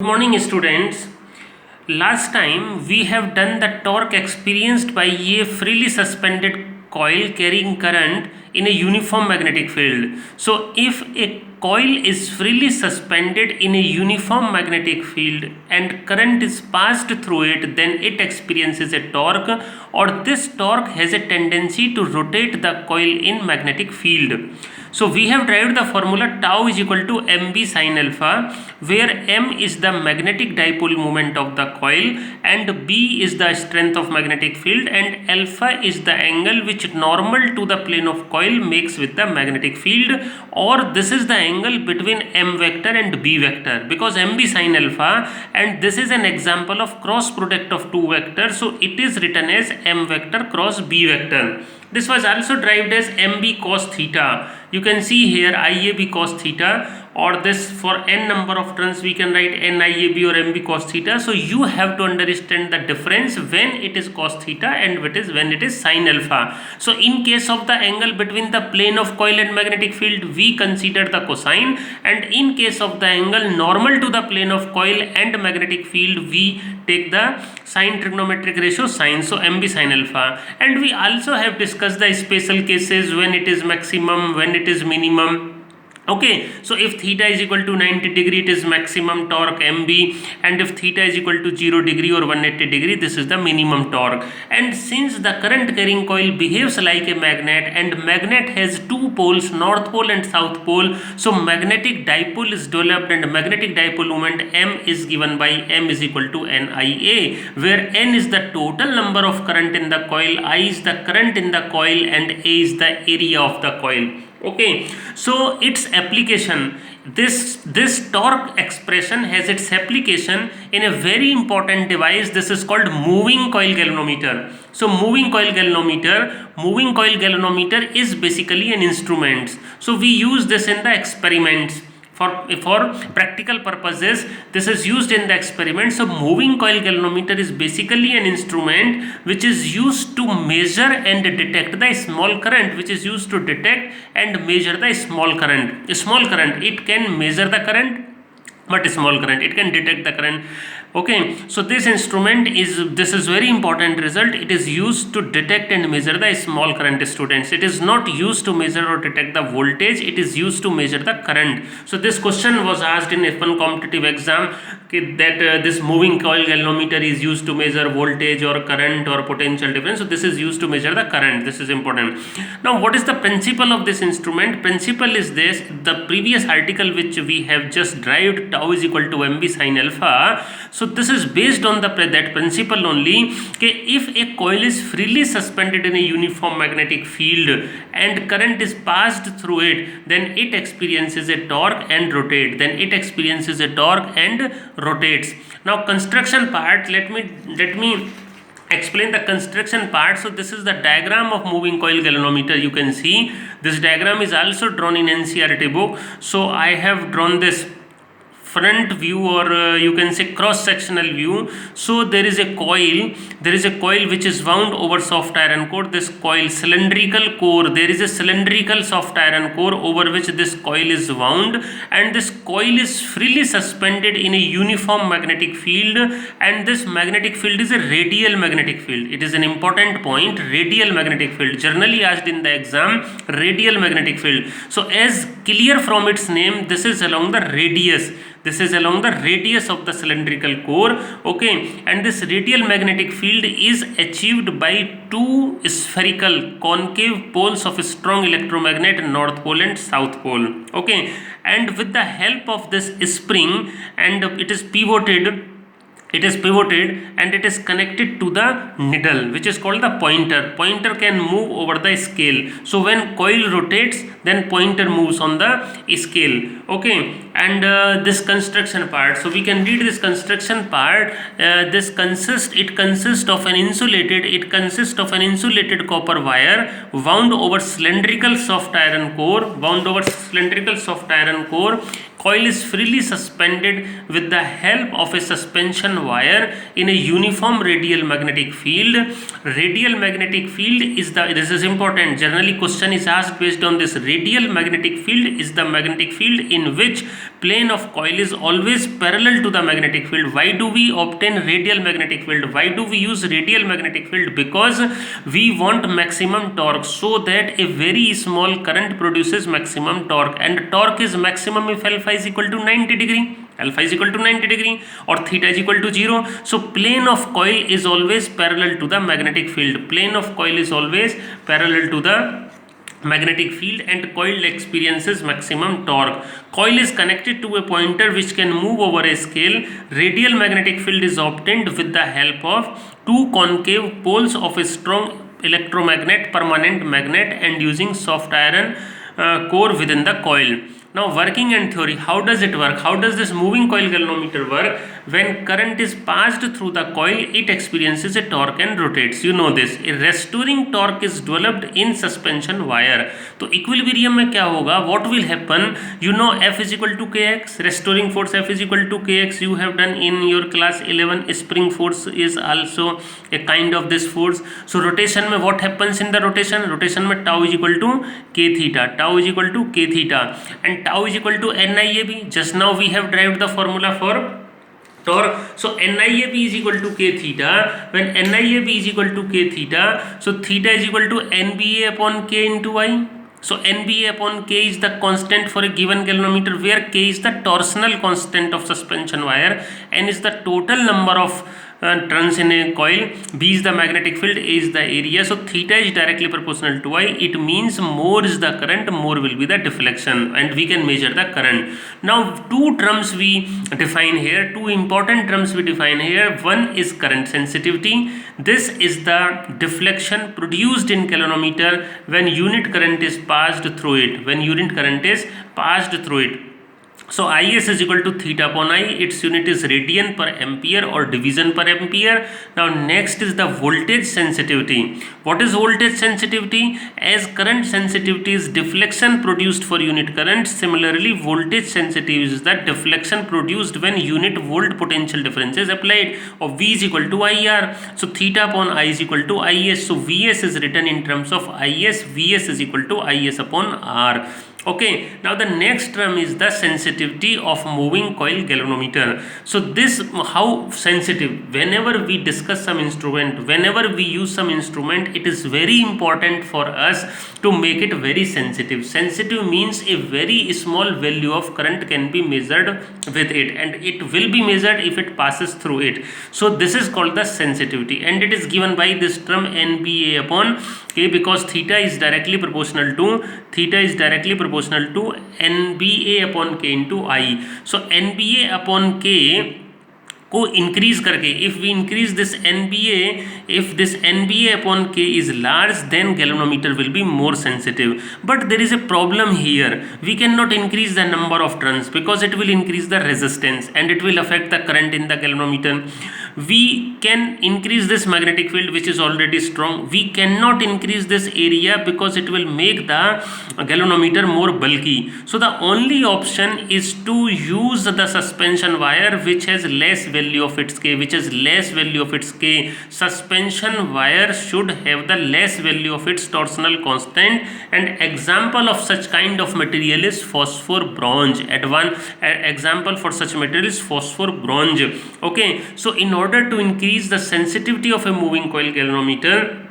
Good morning, students. Last time we have done the torque experienced by a freely suspended coil carrying current in a uniform magnetic field. So, if a coil is freely suspended in a uniform magnetic field and current is passed through it, then it experiences a torque, or this torque has a tendency to rotate the coil in magnetic field. So we have derived the formula tau is equal to mb sin alpha, where m is the magnetic dipole moment of the coil and b is the strength of magnetic field and alpha is the angle which normal to the plane of coil makes with the magnetic field, or this is the angle between m vector and b vector, because mb sin alpha and this is an example of cross product of two vectors, so it is written as m vector cross b vector. This was also derived as mb cos theta. You can see here IAB cos theta, or this for n number of turns we can write NIAB or MB cos theta. So you have to understand the difference when it is cos theta and when it is sin alpha. So in case of the angle between the plane of coil and magnetic field, we consider the cosine, and in case of the angle normal to the plane of coil and magnetic field, we take the sine trigonometric ratio sine, so MB sin alpha. And we also have discussed the special cases when it is maximum, when it is minimum. Okay, so if theta is equal to 90 degree, it is maximum torque MB, and if theta is equal to 0 degree or 180 degree, this is the minimum torque. And since the current carrying coil behaves like a magnet, and magnet has two poles, north pole and south pole, so magnetic dipole is developed, and magnetic dipole moment M is given by M is equal to NIA, where N is the total number of current in the coil, I is the current in the coil, and A is the area of the coil. Okay, so its application, this torque expression has its application in a very important device. This is called moving coil galvanometer. So moving coil galvanometer is basically an instrument. So we use this in the experiments. For practical purposes, this is used in the experiment. So moving coil galvanometer is basically an instrument which is used to measure and detect the small current, which is used to detect and measure the small current. It can measure the current, but small current, it can detect the current. Okay, so this instrument is very important result. It is used to detect and measure the small current, students. It is not used to measure or detect the voltage, it is used to measure the current. So this question was asked in F1 competitive exam, that this moving coil galvanometer is used to measure voltage or current or potential difference. So this is used to measure the current. This is important. Now what is the principle of this instrument? Principle is this: the previous article which we have just derived, tau is equal to mb sin alpha. So this is based on that principle only. Okay, if a coil is freely suspended in a uniform magnetic field and current is passed through it, then it experiences a torque and rotates. Now construction part, let me explain the construction part. So this is the diagram of moving coil galvanometer. You can see this diagram is also drawn in NCERT book. So I have drawn this front view, or you can say cross sectional view. So there is a coil which is wound over soft iron core. This coil cylindrical core, there is a cylindrical soft iron core over which this coil is wound, and this coil is freely suspended in a uniform magnetic field, and this magnetic field is a radial magnetic field. It is an important point, radial magnetic field, generally asked in the exam, radial magnetic field. So as clear from its name, this is along the radius of the cylindrical core. Okay, and this radial magnetic field is achieved by two spherical concave poles of a strong electromagnet, north pole and south pole. Okay, and with the help of this spring, and it is pivoted and it is connected to the needle, which is called the pointer can move over the scale. So when coil rotates, then pointer moves on the scale. Okay, and this construction part, so we can read this construction part. It consists of an insulated copper wire wound over cylindrical soft iron core coil is freely suspended with the help of a suspension wire in a uniform radial magnetic field. Radial magnetic field is the, this is important, generally question is asked based on this. Radial magnetic field is the magnetic field in which plane of coil is always parallel to the magnetic field. Why do we obtain radial magnetic field? Why do we use radial magnetic field? Because we want maximum torque, so that a very small current produces maximum torque, and torque is maximum if alpha is equal to 90 degree, alpha is equal to 90 degree, or theta is equal to 0. So plane of coil is always parallel to the magnetic field. Plane of coil is always parallel to the magnetic field, and coil experiences maximum torque. Coil is connected to a pointer which can move over a scale. Radial magnetic field is obtained with the help of two concave poles of a strong electromagnet, permanent magnet, and using soft iron core within the coil. Now working and theory, how does it work? How does this moving coil galvanometer work? When current is passed through the coil, it experiences a torque and rotates. You know this. A restoring torque is developed in suspension wire. तो equilibrium में क्या होगा? What will happen? You know F is equal to Kx. Restoring force F is equal to Kx. You have done in your class 11. Spring force is also a kind of this force. So rotation में what happens in the rotation? Rotation में tau is equal to K theta. Tau is equal to K theta. And tau is equal to NIAB. Just now we have derived the formula for torque. So NIAB is equal to K theta. When NIAB is equal to K theta, so theta is equal to NBA upon K into I. So NBA upon K is the constant for a given galvanometer, where K is the torsional constant of suspension wire, N is the total number of turns in a coil, B is the magnetic field, A is the area. So theta is directly proportional to I. It means more is the current, more will be the deflection, and we can measure the current. Now two terms we define here, two important terms we define here. One is current sensitivity. This is the deflection produced in galvanometer when unit current is passed through it, when unit current is passed through it. So Is is equal to theta upon I. Its unit is radian per ampere or division per ampere. Now next is the voltage sensitivity. What is voltage sensitivity? As current sensitivity is deflection produced for unit current, similarly voltage sensitivity is the deflection produced when unit volt potential difference is applied, or V is equal to IR. So theta upon I is equal to Is. So Vs is written in terms of Is. Vs is equal to Is upon R. Okay, now the next term is the sensitivity of moving coil galvanometer. So this, how sensitive? Whenever we discuss some instrument, whenever we use some instrument, it is very important for us to make it very sensitive. Sensitive means a very small value of current can be measured with it, and it will be measured if it passes through it. So this is called the sensitivity, and it is given by this term NBA upon K, because theta is directly proportional to NBA upon K into I. So NBA upon K को increase करके, if we increase this NBA, if this NBA upon K is large, then galvanometer will be more sensitive. But there is a problem here. We cannot increase the number of turns because it will increase the resistance and it will affect the current in the galvanometer. We can increase this magnetic field which is already strong. We cannot increase this area because it will make the galvanometer more bulky. So the only option is to use the suspension wire which has less value of its K, which has less value of its K. Suspension wire should have the less value of its torsional constant, and example of such kind of material is phosphor bronze. At one example for such material is phosphor bronze. Okay, so in order to increase the sensitivity of a moving coil galvanometer,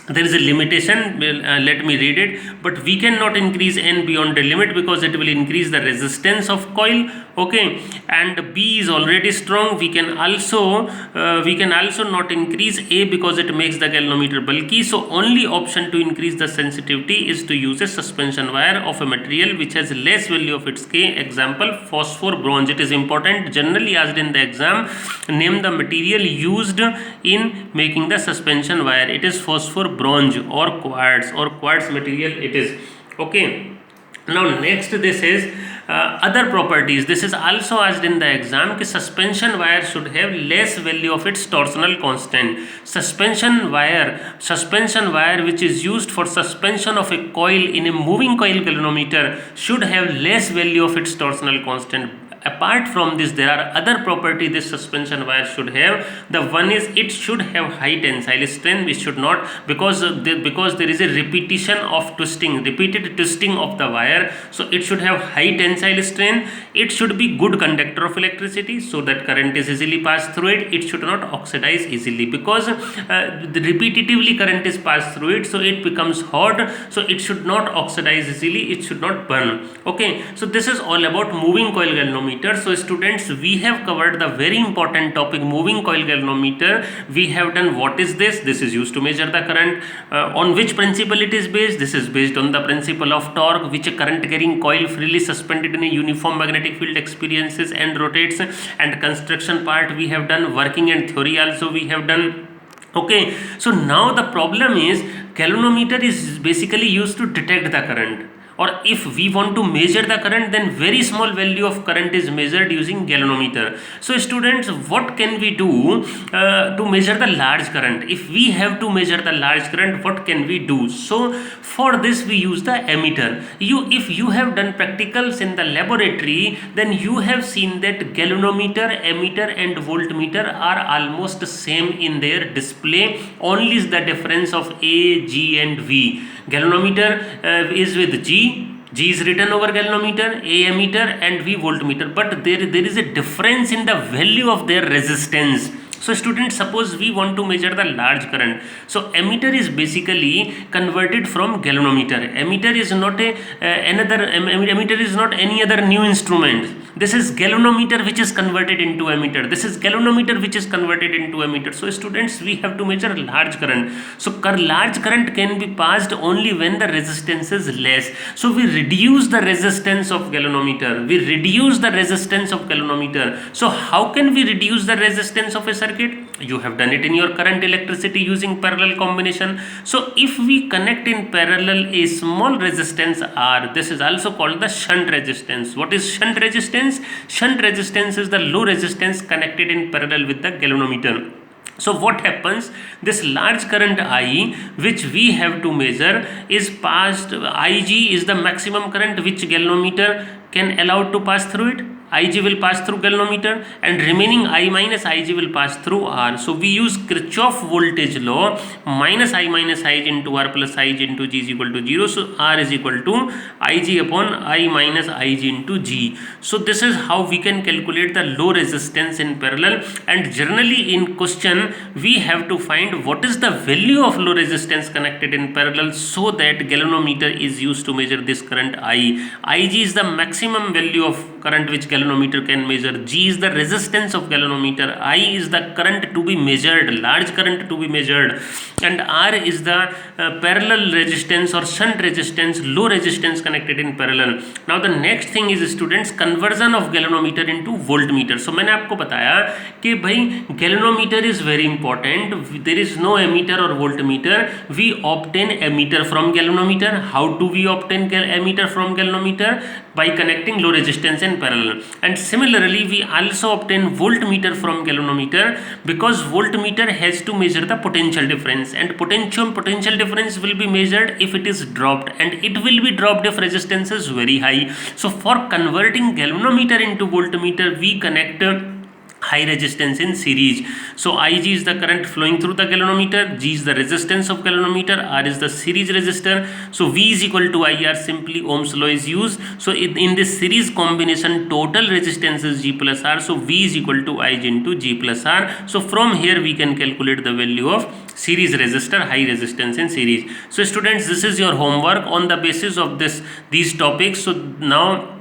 there is a limitation. Let me read it. But we cannot increase N beyond the limit because it will increase the resistance of coil. Okay, and B is already strong. We can also not increase A because it makes the galvanometer bulky. So only option to increase the sensitivity is to use a suspension wire of a material which has less value of its K. Example, phosphor bronze. It is important, generally asked in the exam. Name the material used in making the suspension wire. It is phosphor bronze or quartz material it is. Okay, Now next this is other properties. This is also asked in the exam कि suspension wire should have less value of its torsional constant. Suspension wire which is used for suspension of a coil in a moving coil galvanometer should have less value of its torsional constant. Apart from this, there are other property this suspension wire should have. The one is it should have high tensile strength. It should not, because there is a repeated twisting of the wire, so it should have high tensile strength. It should be good conductor of electricity, so that current is easily passed through it. It should not oxidize easily, because repetitively current is passed through it, so it becomes hot, so it should not oxidize easily, it should not burn. Okay, so this is all about moving coil galvanometer. So students, we have covered the very important topic, moving coil galvanometer. We have done what is this. This is used to measure the current. On which principle it is based? This is based on the principle of torque, which a current carrying coil freely suspended in a uniform magnetic field experiences and rotates. And construction part we have done, working and theory also we have done. Okay, so now the problem is galvanometer is basically used to detect the current, or if we want to measure the current, then very small value of current is measured using galvanometer. So students, what can we do to measure the large current? If we have to measure the large current, what can we do? So for this we use the ammeter. If you have done practicals in the laboratory, then you have seen that galvanometer, ammeter and voltmeter are almost same in their display. Only is the difference of A, G and V. Galvanometer is with G is written over galvanometer, A ammeter and V voltmeter, but there is a difference in the value of their resistance. So students, suppose we want to measure the large current. So ammeter is basically converted from galvanometer. Ammeter is not ammeter is not any other new instrument. This is galvanometer which is converted into ammeter. This is galvanometer which is converted into ammeter. So students, we have to measure large current. So large current can be passed only when the resistance is less. So we reduce the resistance of galvanometer. So how can we reduce the resistance of a circuit? You have done it in your current electricity using parallel combination. So if we connect in parallel a small resistance R, this is also called the shunt resistance. What is shunt resistance? Shunt resistance is the low resistance connected in parallel with the galvanometer. So what happens? This large current I, which we have to measure, is passed. Ig is the maximum current which galvanometer can allow to pass through it. Ig will pass through galvanometer, and remaining I minus Ig will pass through R. So we use Kirchhoff voltage law, minus I minus Ig into R plus Ig into G is equal to 0. So R is equal to Ig upon I minus Ig into G. So this is how we can calculate the low resistance in parallel. And generally in question we have to find what is the value of low resistance connected in parallel, so that galvanometer is used to measure this current I. Ig is the maximum value of current which galvanometer can measure. G is the resistance of galvanometer. I is the current to be measured, large current to be measured, and R is the parallel resistance or shunt resistance, low resistance connected in parallel. Now the next thing is students, conversion of galvanometer into voltmeter. So मैंने आपको बताया कि भाई galvanometer is very important. There is no ammeter or voltmeter. We obtain ammeter from galvanometer. How do we obtain ammeter from galvanometer? By connecting low resistance in parallel. And similarly we also obtain voltmeter from galvanometer, because voltmeter has to measure the potential difference, and potential difference will be measured if it is dropped, and it will be dropped if resistance is very high. So for converting galvanometer into voltmeter, we connect high resistance in series. So Ig is the current flowing through the galvanometer, G is the resistance of galvanometer, R is the series resistor. So V is equal to IR, simply Ohm's law is used. So in this series combination, total resistance is G plus R, so V is equal to Ig into G plus R. So from here we can calculate the value of series resistor, high resistance in series. So students, this is your homework on the basis of these topics. So now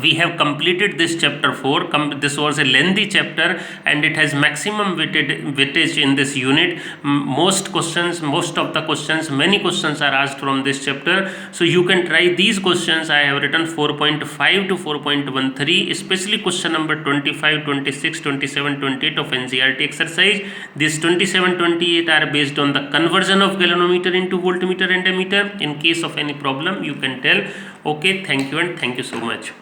we have completed this chapter 4. This was a lengthy chapter and it has maximum weightage in this unit. Most of the questions, many questions are asked from this chapter, so you can try these questions. I have written 4.5 to 4.13, especially question number 25, 26, 27, 28 of NCERT exercise. These 27, 28 are based on the conversion of galvanometer into voltmeter and ammeter. In case of any problem, you can tell. Okay, thank you and thank you so much.